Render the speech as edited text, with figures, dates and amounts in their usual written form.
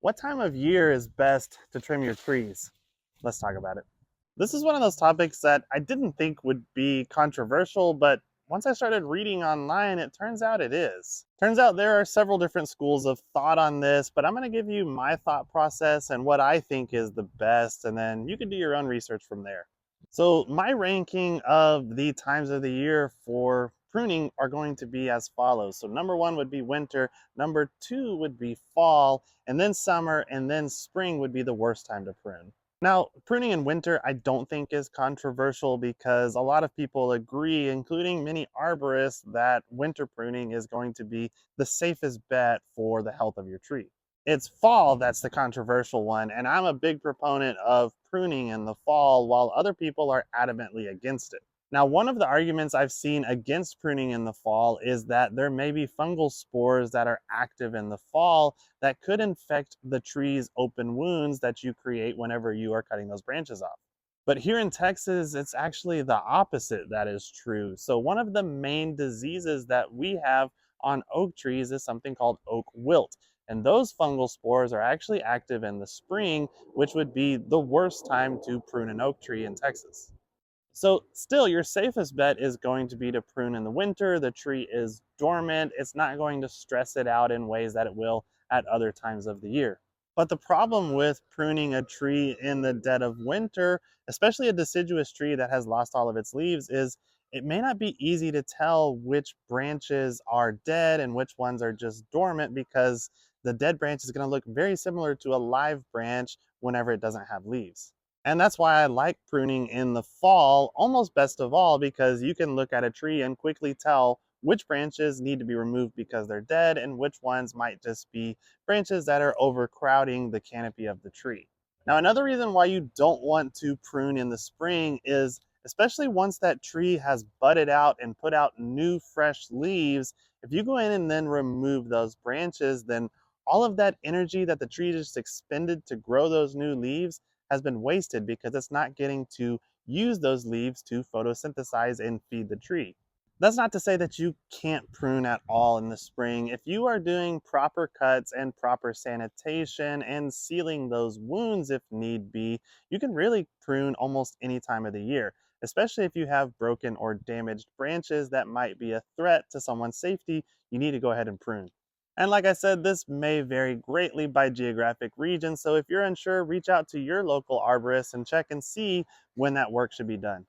What time of year is best to trim your trees? Let's talk about it. This is one of those topics that I didn't think would be controversial, but once I started reading online, it turns out it is. Turns out there are several different schools of thought on this, but I'm going to give you my thought process and what I think is the best, and then you can do your own research from there. So, my ranking of the times of the year for pruning are going to be as follows. So, number one would be winter, number two would be fall, and then summer, and then spring would be the worst time to prune. Now, pruning in winter, I don't think is controversial because a lot of people agree, including many arborists, that winter pruning is going to be the safest bet for the health of your tree. It's fall that's the controversial one, and I'm a big proponent of pruning in the fall while other people are adamantly against it. Now, one of the arguments I've seen against pruning in the fall is that there may be fungal spores that are active in the fall that could infect the tree's open wounds that you create whenever you are cutting those branches off. But here in Texas, it's actually the opposite that is true. So, one of the main diseases that we have on oak trees is something called oak wilt. And those fungal spores are actually active in the spring, which would be the worst time to prune an oak tree in Texas. So still, your safest bet is going to be to prune in the winter. The tree is dormant. It's not going to stress it out in ways that it will at other times of the year. But the problem with pruning a tree in the dead of winter, especially a deciduous tree that has lost all of its leaves, is it may not be easy to tell which branches are dead and which ones are just dormant because the dead branch is going to look very similar to a live branch whenever it doesn't have leaves. And that's why I like pruning in the fall almost best of all, because you can look at a tree and quickly tell which branches need to be removed because they're dead and which ones might just be branches that are overcrowding the canopy of the tree. Now, another reason why you don't want to prune in the spring is especially once that tree has budded out and put out new fresh leaves, if you go in and then remove those branches, then all of that energy that the tree just expended to grow those new leaves has been wasted because it's not getting to use those leaves to photosynthesize and feed the tree. That's not to say that you can't prune at all in the spring. If you are doing proper cuts and proper sanitation and sealing those wounds if need be, you can really prune almost any time of the year, especially if you have broken or damaged branches that might be a threat to someone's safety. You need to go ahead and prune. And like I said, this may vary greatly by geographic region, so if you're unsure, reach out to your local arborist and check and see when that work should be done.